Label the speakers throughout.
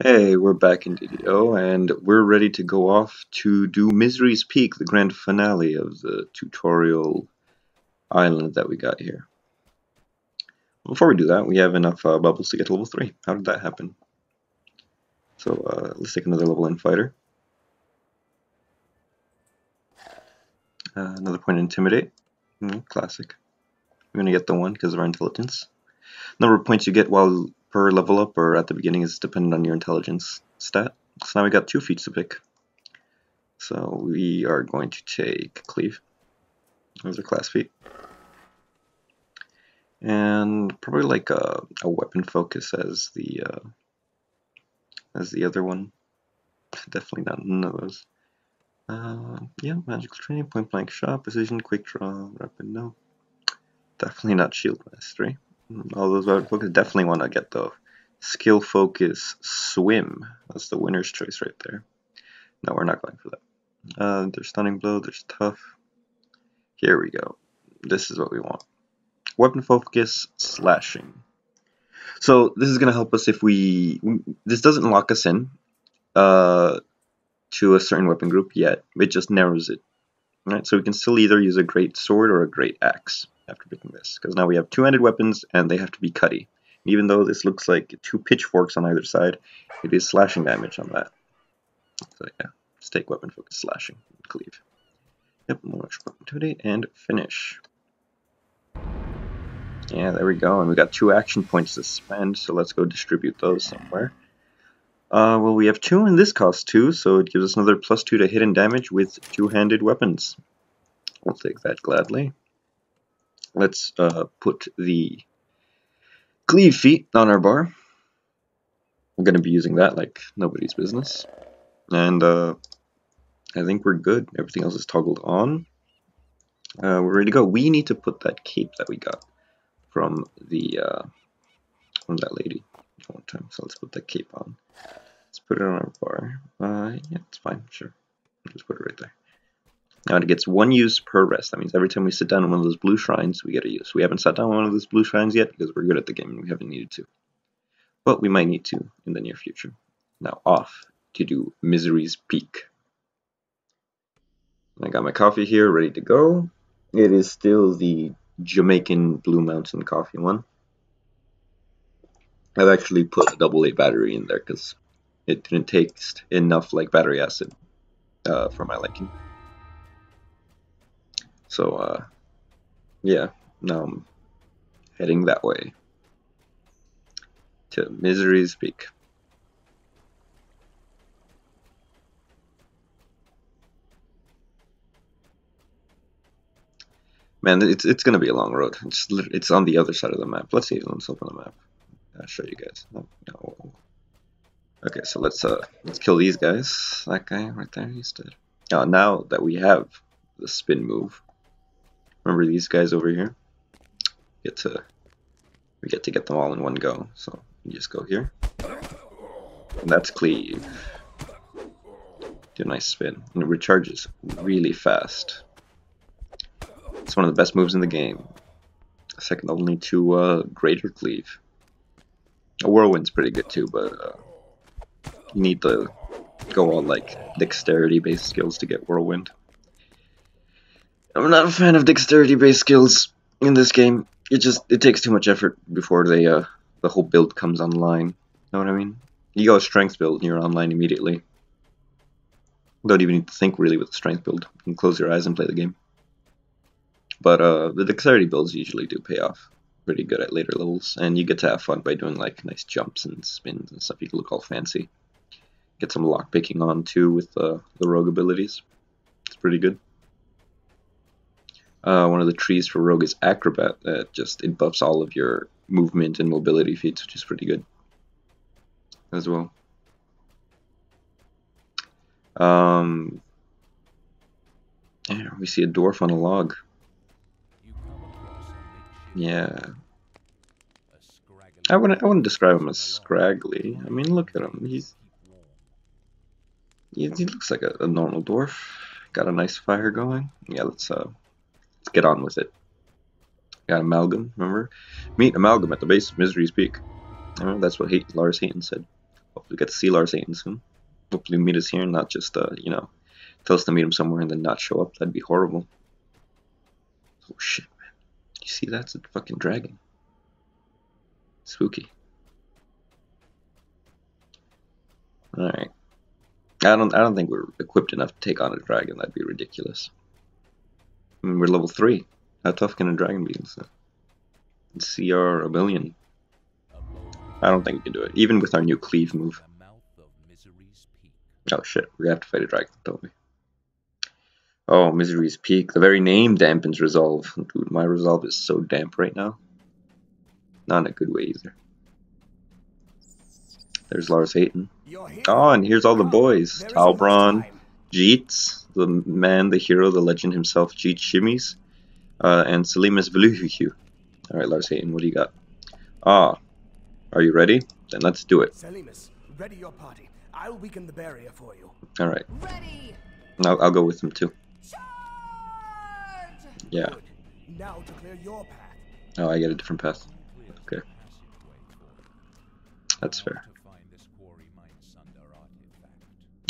Speaker 1: Hey, we're back in DDO, and we're ready to go off to do Misery's Peak, the grand finale of the tutorial island that we got here. Before we do that, we have enough bubbles to get to level 3. How did that happen? So let's take another level in Fighter. Another point in Intimidate. Classic. We're going to get the 1 because of our intelligence. Number of points you get while per level up or at the beginning is dependent on your intelligence stat. So now we got 2 feats to pick. So we are going to take Cleave. Those are class feat. And probably like a weapon focus as the other one. Definitely not none of those. Yeah, magical training, point blank shot, precision, quick draw, rapid no. Definitely not shield mastery. All those weapon focus. Definitely want to get the skill focus swim. That's the winner's choice right there. No, we're not going for that. There's stunning blow. There's tough. Here we go. This is what we want. Weapon focus, slashing. So this is going to help us if this doesn't lock us in to a certain weapon group yet. It just narrows it. Right? So we can still either use a great sword or a great axe after picking this. Because now we have two-handed weapons and they have to be cutty. Even though this looks like two pitchforks on either side, it is slashing damage on that. So yeah, let's take weapon focus, slashing, cleave. Yep, more intimidate and finish. Yeah, there we go, and we got 2 action points to spend, so let's go distribute those somewhere. Well, we have 2 and this costs 2, so it gives us another +2 to hit and damage with two-handed weapons. We'll take that gladly. Let's put the cleave feat on our bar. I'm going to be using that like nobody's business. And I think we're good. Everything else is toggled on. We're ready to go. We need to put that cape that we got from that lady one time. So let's put that cape on. Let's put it on our bar. Yeah, it's fine. Sure. Just put it right there. Now it gets 1 use per rest. That means every time we sit down on one of those blue shrines, we get a use. We haven't sat down on one of those blue shrines yet because we're good at the game and we haven't needed to. But we might need to in the near future. Now off to do Misery's Peak. I got my coffee here ready to go. It is still the Jamaican Blue Mountain coffee one. I've actually put a AA battery in there because it didn't taste enough like battery acid for my liking. So yeah, now I'm heading that way to Misery's Peak. Man, it's gonna be a long road. It's on the other side of the map. Let's see. Let's open the map. I'll show you guys. No. Okay, so let's kill these guys. That guy right there, he's dead. Now that we have the spin move, remember these guys over here? We get to get them all in one go. So you just go here, and that's cleave. Do a nice spin, and it recharges really fast. It's one of the best moves in the game. Second only to greater cleave. A whirlwind's pretty good too, but you need to go on like dexterity-based skills to get whirlwind. I'm not a fan of dexterity-based skills in this game. It takes too much effort before the whole build comes online. Know what I mean? You go strength build and you're online immediately. You don't even need to think really with the strength build. You can close your eyes and play the game. But the dexterity builds usually do pay off pretty good at later levels, and you get to have fun by doing like nice jumps and spins and stuff. You can look all fancy. Get some lock picking on too with the rogue abilities. It's pretty good. One of the trees for rogue is acrobat. That it buffs all of your movement and mobility feats, which is pretty good as well. Yeah, we see a dwarf on a log. Yeah. I wouldn't describe him as scraggly. I mean, look at him. He looks like a normal dwarf. Got a nice fire going. Yeah, let's get on with it. Got Amalgam, remember? Meet Amalgam at the base of Misery's Peak. Remember, that's what Lars Hayton said. We get to see Lars Aiden soon. Hopefully meet us here and not just, you know, tell us to meet him somewhere and then not show up. That'd be horrible. Oh shit, man. You see that? It's a fucking dragon. Spooky. Alright. I don't think we're equipped enough to take on a dragon. That'd be ridiculous. I mean, we're level 3. How tough can a dragon be? CR a billion. I don't think we can do it, even with our new cleave move. Oh shit, we're gonna have to fight a dragon, don't we? Oh, Misery's Peak. The very name dampens resolve. Dude, my resolve is so damp right now. Not in a good way either. There's Lars Hayton. Oh, and here's all the boys. Talbron, Jeets, the man, the hero, the legend himself, Jeet Shimmies, and Selimus Veluhuhu. Alright, Lars Hayton, what do you got? Ah, are you ready? Then let's do it.
Speaker 2: Selimus, ready your party. I'll weaken the barrier for you.
Speaker 1: Alright.
Speaker 3: Ready.
Speaker 1: I'll go with him too.
Speaker 3: Charge!
Speaker 1: Yeah.
Speaker 2: Good. Now to clear your path.
Speaker 1: Oh, I get a different path. Okay. That's fair.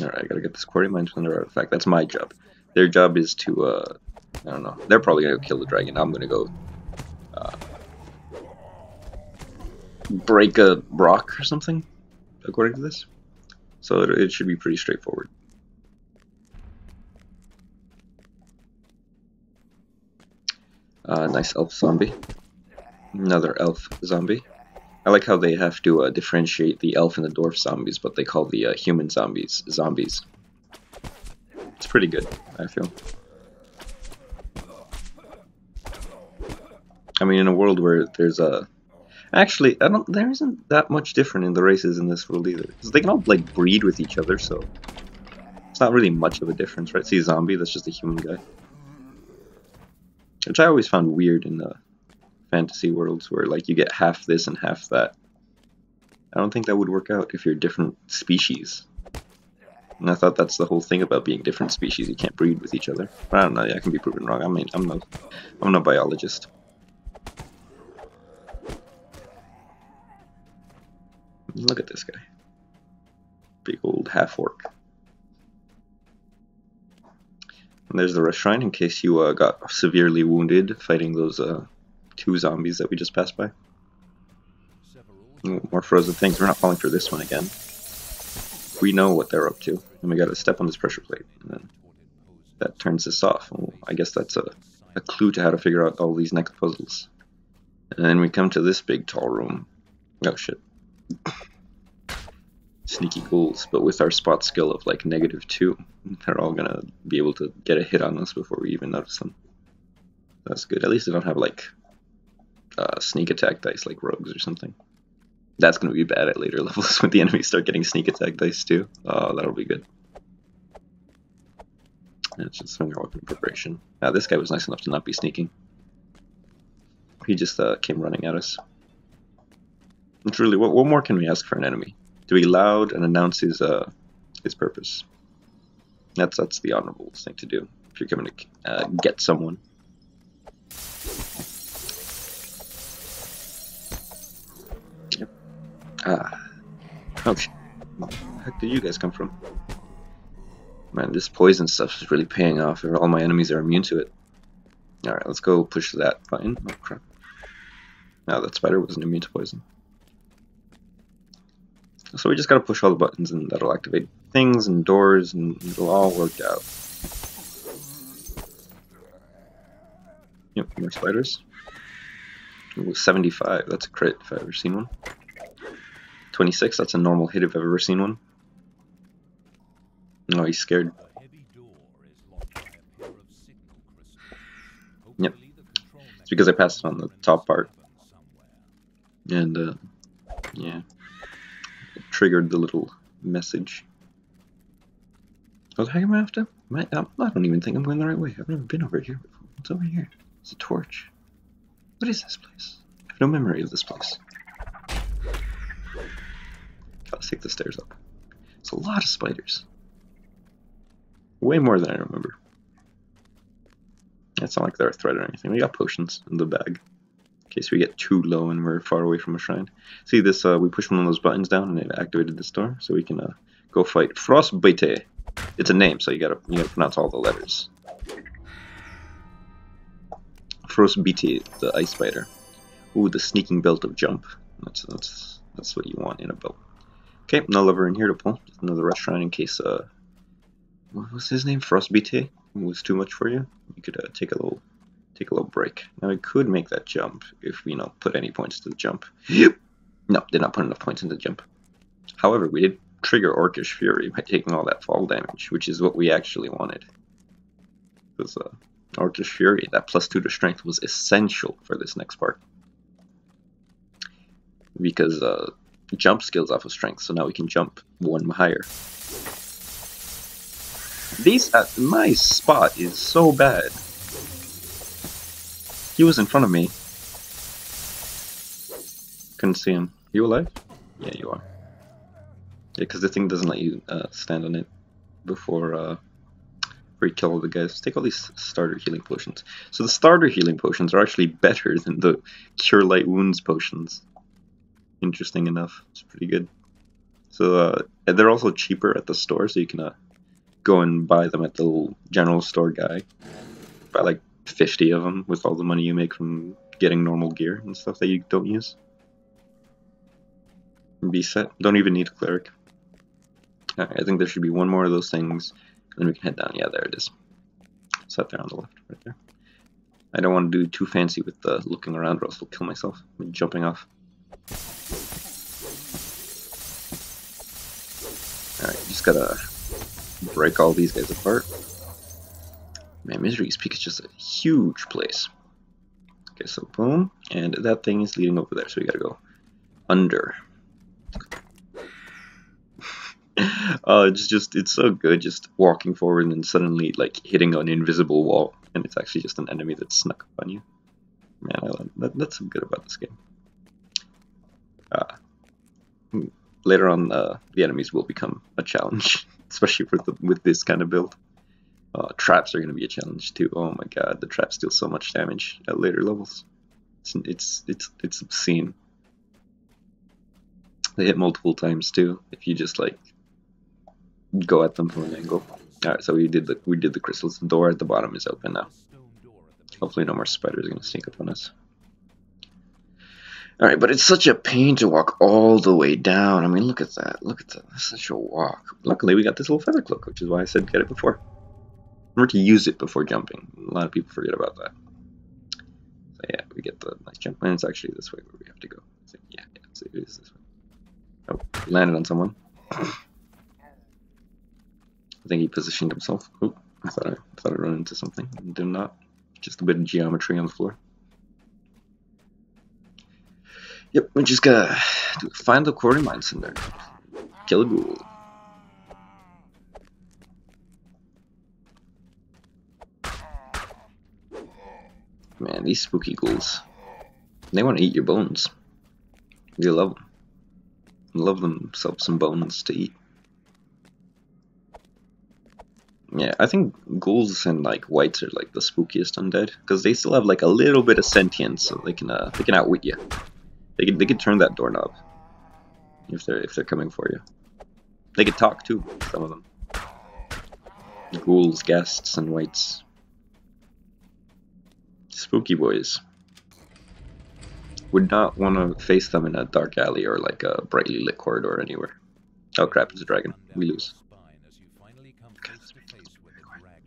Speaker 1: Alright, I gotta get this quarry mine under artifact. That's my job. Their job is to, I don't know. They're probably gonna kill the dragon. I'm gonna go, break a rock or something, according to this. So it should be pretty straightforward. Nice elf zombie. Another elf zombie. I like how they have to differentiate the elf and the dwarf zombies, but they call the human zombies zombies. It's pretty good, I feel. I mean, in a world where there's a... Actually, there isn't that much different in the races in this world either. Because they can all, like, breed with each other, so... It's not really much of a difference, right? See a zombie, that's just a human guy. Which I always found weird in fantasy worlds, where, like, you get half this and half that. I don't think that would work out if you're different species. And I thought that's the whole thing about being different species. You can't breed with each other. But I don't know, yeah, I can be proven wrong. I mean, I'm no biologist. Look at this guy. Big old half-orc. And there's the rest shrine in case you got severely wounded fighting those 2 zombies that we just passed by. Ooh, more frozen things. We're not falling for this one again. We know what they're up to. And we gotta step on this pressure plate. And then that turns this off. Well, I guess that's a clue to how to figure out all these next puzzles. And then we come to this big tall room. Oh shit. Sneaky ghouls, but with our spot skill of like -2, they're all gonna be able to get a hit on us before we even notice them. That's good. At least they don't have like sneak attack dice like rogues or something. That's gonna be bad at later levels when the enemies start getting sneak attack dice too. Oh, that'll be good. It's just swinger weapon preparation. Now this guy was nice enough to not be sneaking. He just came running at us. It's really, what more can we ask for an enemy? To be loud and announce his purpose. That's the honorable thing to do if you're coming to get someone. Yep. Oh shit. Where the heck did you guys come from? Man, this poison stuff is really paying off. All my enemies are immune to it. Alright, let's go push that button. Oh crap. No, that spider wasn't immune to poison. So we just gotta push all the buttons and that'll activate things and doors and it'll all work out. Yep, more spiders. Ooh, 75, that's a crit if I've ever seen one. 26, that's a normal hit if I've ever seen one. No, he's scared. Yep. It's because I passed it on the top part. And, yeah. It triggered the little message. What the heck am I after? I don't even think I'm going the right way. I've never been over here before. What's over here? It's a torch. What is this place? I have no memory of this place. Let's take the stairs up. It's a lot of spiders. Way more than I remember. It's not like they're a threat or anything. We got potions in the bag. In case we get too low and we're far away from a shrine. See this, we push one of those buttons down and it activated this door, so we can go fight Frostbite. It's a name, so you gotta pronounce all the letters. Frostbite, the ice spider. Ooh, the sneaking belt of jump. That's what you want in a belt. Okay, no lever in here to pull. Just another rest shrine in case what was his name? Frostbite was too much for you. You could take a little break. Now I could make that jump if we put any points to the jump. No, did not put enough points in the jump. However, we did trigger Orcish Fury by taking all that fall damage, which is what we actually wanted. Because Orcish Fury, that +2 to strength, was essential for this next part. Because jump skills off of strength, so now we can jump one higher. My spot is so bad. He was in front of me. Couldn't see him. You alive? Yeah, you are. Yeah, because the thing doesn't let you stand on it before you kill all the guys. Take all these starter healing potions. So the starter healing potions are actually better than the Cure Light Wounds potions. Interesting enough. It's pretty good. So they're also cheaper at the store, so you can go and buy them at the little general store guy. Buy like 50 of them with all the money you make from getting normal gear and stuff that you don't use. Be set. Don't even need a cleric. Alright, I think there should be one more of those things, and then we can head down. Yeah, there it is. It's up there on the left, right there. I don't want to do too fancy with the looking around, or else I'll kill myself. I'm jumping off. Alright, just gotta break all these guys apart. Man, Misery's Peak is just a huge place. Okay, so boom, and that thing is leading over there, so we gotta go under. It's so good just walking forward and then suddenly like hitting an invisible wall, and it's actually just an enemy that snuck up on you. Man, I love that. That's so good about this game. Later on, the enemies will become a challenge, especially with this kind of build. Traps are going to be a challenge too. Oh my god, the traps deal so much damage at later levels. It's obscene. They hit multiple times too if you just like go at them from an angle. Alright, so we did the crystals. The door at the bottom is open now. Hopefully no more spiders are going to sneak up on us. Alright, but it's such a pain to walk all the way down. I mean, look at that. Look at that. That's such a walk. Luckily, we got this little feather cloak, which is why I said get it before. Remember to use it before jumping. A lot of people forget about that. So yeah, we get the nice jump. And it's actually this way where we have to go. So, yeah, so it is this way. Oh, landed on someone. I think he positioned himself. Oh, I thought I ran into something. Did not. Just a bit of geometry on the floor. Yep, we just gotta find the quarry mine cinder. Kill a ghoul. Man, these spooky ghouls. They want to eat your bones. They love them. Love themselves some bones to eat. Yeah, I think ghouls and like whites are like the spookiest undead because they still have like a little bit of sentience, so they can outwit you. They can turn that doorknob if they're coming for you. They can talk too. Some of them. Ghouls, ghasts, and whites. Spooky boys. Would not want to face them in a dark alley or like a brightly lit corridor anywhere. Oh crap! It's a dragon. We lose.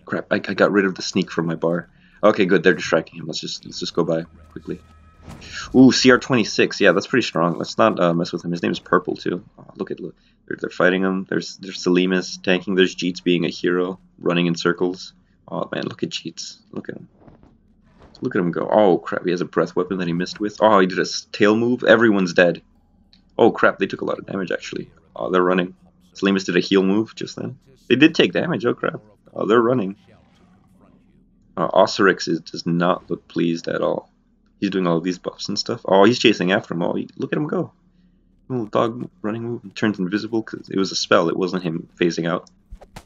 Speaker 1: Crap! I got rid of the sneak from my bar. Okay, good. They're distracting him. Let's just go by quickly. Ooh, CR26. Yeah, that's pretty strong. Let's not mess with him. His name is Purple too. Oh, look. They're fighting him. There's Selimus tanking. There's Jeets being a hero, running in circles. Oh man, look at Jeets. Look at him. Look at him go. Oh crap! He has a breath weapon that he missed with. Oh, he did a tail move. Everyone's dead. Oh crap! They took a lot of damage actually. Oh, they're running. Selimus did a heal move just then. They did take damage. Oh crap! Oh, they're running. Osirix does not look pleased at all. He's doing all these buffs and stuff. Oh, he's chasing after him. Oh, look at him go. Little dog running move. And turns invisible because it was a spell. It wasn't him phasing out.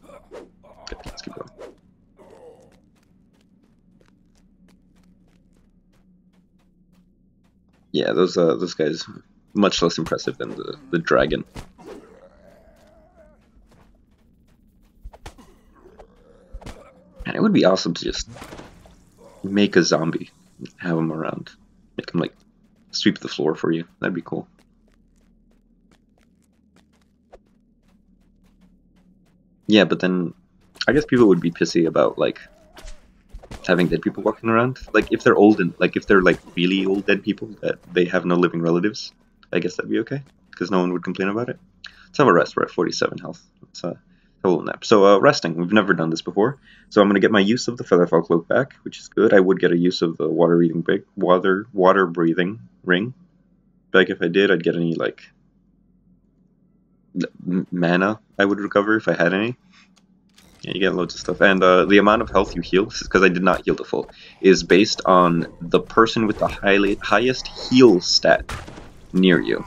Speaker 1: Okay, let's keep going. Yeah, those guys much less impressive than the dragon. And it would be awesome to just make a zombie, have him around, make him like sweep the floor for you. That'd be cool. Yeah, but then I guess people would be pissy about like having dead people walking around. Like if they're old and like if they're like really old dead people that they have no living relatives, I guess that'd be okay because no one would complain about it. Let's have a rest. We're at 47 health. Let's have a little nap. So resting. We've never done this before, so I'm gonna get my use of the featherfall cloak back, which is good. I would get a use of the water breathing ring. Like if I did, I'd get any like mana I would recover if I had any. Yeah, you get loads of stuff, and the amount of health you heal, because I did not heal the full, is based on the person with the highest heal stat near you.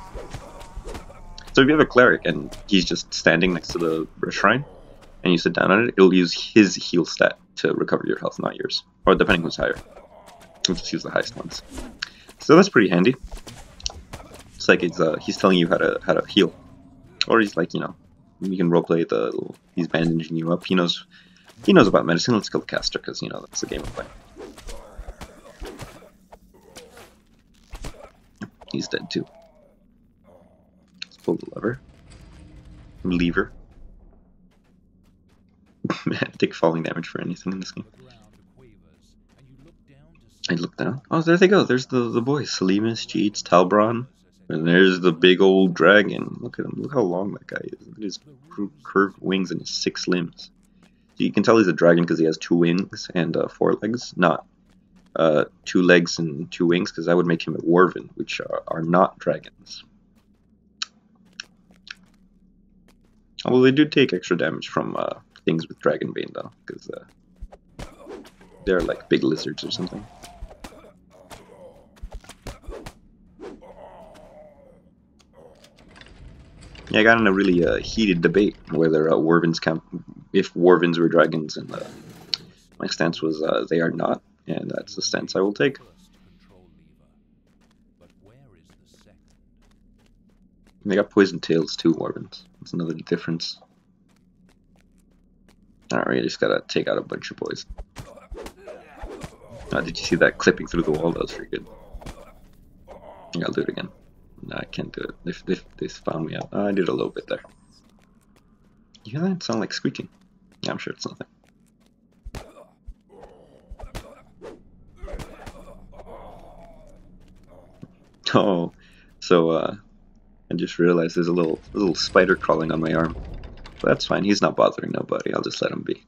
Speaker 1: So if you have a cleric and he's just standing next to the shrine, and you sit down on it, it'll use his heal stat to recover your health, not yours, or depending who's higher. We'll just use the highest ones. So that's pretty handy. It's like he's telling you how to heal, or he's like, you know, you can roleplay he's bandaging you up. He knows about medicine. Let's kill the caster because you know that's the game of play. He's dead too. Let's pull the lever. Man, take falling damage for anything in this game. I look down. Oh, there they go. There's the boys. Salimus, Cheats, Talbron. And there's the big old dragon. Look at him. Look how long that guy is. Look at his curved wings and his 6 limbs. So you can tell he's a dragon because he has 2 wings and 4 legs, not 2 legs and 2 wings, because that would make him a Dwarven, which are not dragons. Although they do take extra damage from things with Dragonbane, though, because they're like big lizards or something. Yeah, I got in a really heated debate whether Wervins count, if Wervins were dragons, and my stance was they are not, and that's the stance I will take. And they got poison tails too, Wervins. That's another difference. Alright, you just gotta take out a bunch of poison. Did you see that clipping through the wall? That was pretty good. I think I'll do it again. No, I can't do it. They found me out. Oh, I did a little bit there. You hear that? It sounded like squeaking. Yeah, I'm sure it's nothing. Oh, so I just realized there's a little spider crawling on my arm. But that's fine. He's not bothering nobody. I'll just let him be.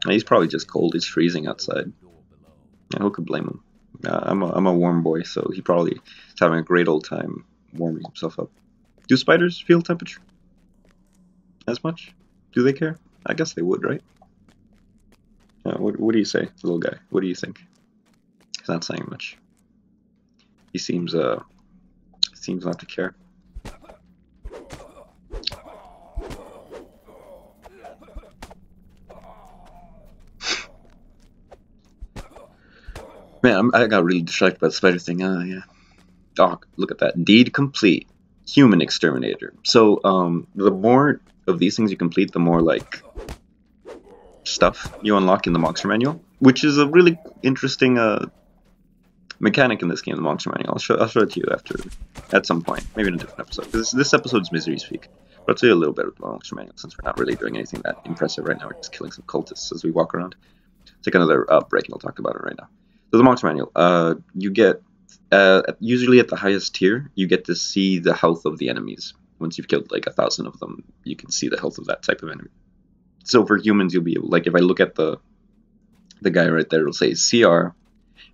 Speaker 1: He's probably just cold. He's freezing outside. Yeah, who could blame him? I'm a warm boy, so he probably is having a great old time warming himself up. Do spiders feel temperature as much? Do they care? I guess they would, right? What do you say, little guy? What do you think? He's not saying much. He seems not to care. Man, I got really distracted by the spider thing. Yeah. Oh, look at that. Deed complete. Human exterminator. So, the more of these things you complete, the more, like, stuff you unlock in the monster manual, which is a really interesting, mechanic in this game, the monster manual. I'll show it to you at some point. Maybe in a different episode. This episode's Misery Speak. But I'll tell you a little bit about the monster manual, since we're not really doing anything that impressive right now. We're just killing some cultists as we walk around. Take another break and I'll talk about it right now. So the monster manual, you get, usually at the highest tier, you get to see the health of the enemies. Once you've killed like 1,000 of them, you can see the health of that type of enemy. So for humans, you'll be able, like if I look at the guy right there, it'll say CR,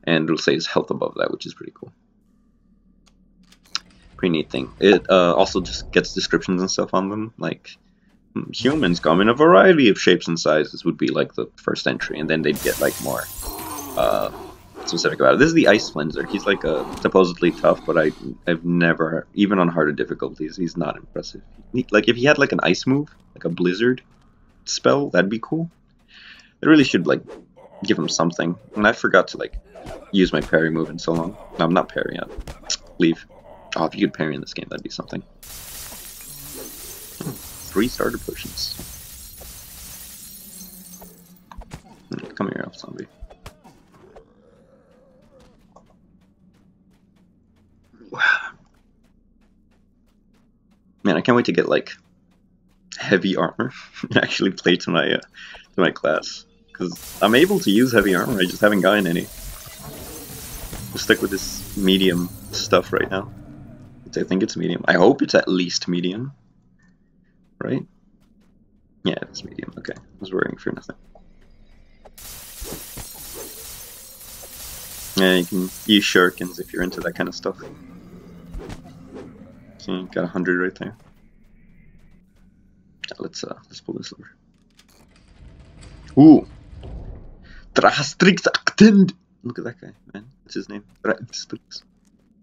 Speaker 1: and it'll say his health above that, which is pretty cool. Pretty neat thing. It also just gets descriptions and stuff on them, like humans come in a variety of shapes and sizes would be like the first entry, and then they'd get like more specific about it. This is the Ice Cleanser. He's like supposedly tough, but I've never, even on harder difficulties, he's not impressive. Like if he had like an ice move, like a blizzard spell, that'd be cool. They really should like give him something. And I forgot to like used my parry move in so long. No, I'm not parry yet. Leave. Oh, if you could parry in this game, that'd be something. 3 starter potions. Come here, elf zombie. Man, I can't wait to get like heavy armor and actually play to my class, because I'm able to use heavy armor. I just haven't gotten any. We'll stick with this medium stuff right now. I think it's medium. I hope it's at least medium. Right? Yeah, it's medium. Okay, I was worrying for nothing. Yeah, you can use shurikens if you're into that kind of stuff. So you got 100 right there. Let's pull this over. Ooh, Drastrix Actend. Look at that guy, man. What's his name? Drastrix.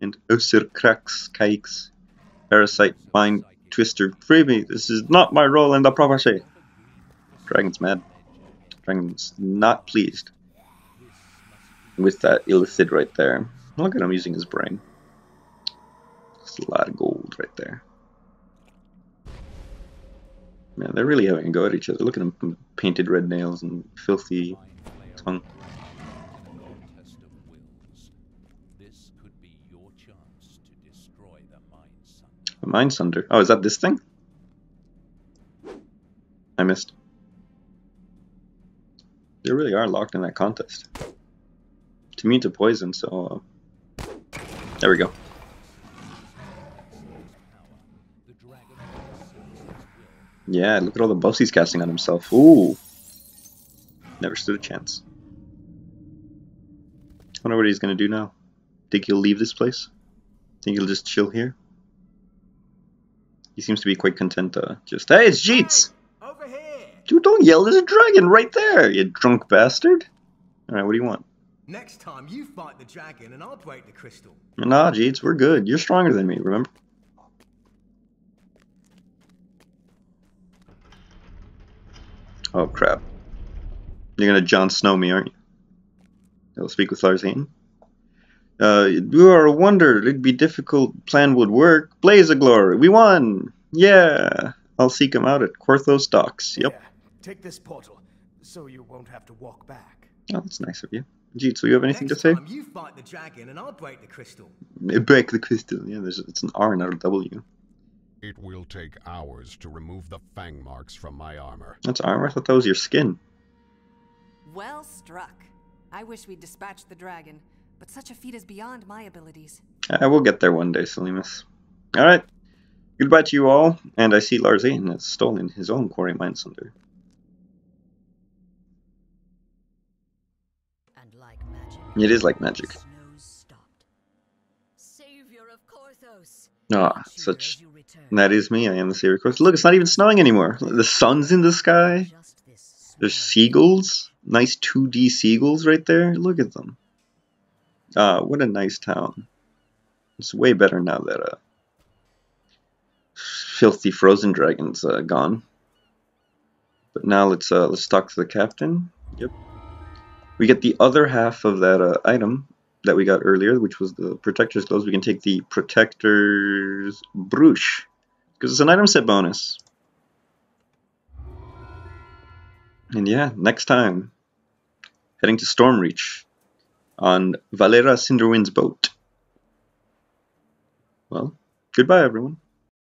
Speaker 1: And Oserkrax Kaiks. Parasite, Mind Twister, Freebie. This is not my role in the prophecy. Dragon's mad. Dragon's not pleased with that illicit right there. Look at him using his brain. It's a lot of gold right there. Man, they're really having a go at each other. Look at them, painted red nails and filthy tongue. A Mind Sunder. Oh, is that this thing? I missed. They really are locked in that contest. It's immune to poison, so there we go. Yeah, look at all the buffs he's casting on himself. Ooh. Never stood a chance. I wonder what he's gonna do now. Think he'll leave this place? Think he'll just chill here? He seems to be quite content just... Hey, it's Jeets!
Speaker 2: Hey, over here!
Speaker 1: Dude, don't yell, there's a dragon right there, you drunk bastard! Alright, what do you want?
Speaker 2: Next time you fight the dragon and I'll break the crystal.
Speaker 1: Nah, Jeets, we're good. You're stronger than me, remember? Oh, crap. You're gonna Jon Snow me, aren't you? I'll speak with Larzane. You are a wonder. It'd be difficult. Plan would work. Blaze of glory. We won. Yeah. I'll seek him out at Quarthos docks. Yep.
Speaker 2: Here, take this portal, so you won't have to walk back.
Speaker 1: Oh, that's nice of you. Jeet, so you have anything to say?
Speaker 2: Next time you fight the dragon and I'll break the crystal.
Speaker 1: Break the crystal. Yeah, it's an R, not a W.
Speaker 3: It will take hours to remove the fang marks from my armor.
Speaker 1: That's armor? I thought that was your skin.
Speaker 4: Well struck. I wish we'd dispatched the dragon, but such a feat is beyond my abilities.
Speaker 1: We'll get there one day, Salimus. Alright. Goodbye to you all, and I see Larzane has stolen his own quarry Mind Sunder.
Speaker 4: And like magic,
Speaker 1: It is like magic.
Speaker 4: Savior of Quarthos.
Speaker 1: Ah, such... That is me, I am the savior of course. Look, it's not even snowing anymore. The sun's in the sky. There's seagulls. Nice 2D seagulls right there. Look at them. What a nice town. It's way better now that filthy frozen dragon's gone. But now let's talk to the captain. Yep. We get the other half of that item that we got earlier, which was the Protector's Gloves. We can take the Protector's Brush, because it's an item set bonus. And yeah, next time, heading to Stormreach on Valera Cinderwind's boat. Well, goodbye everyone.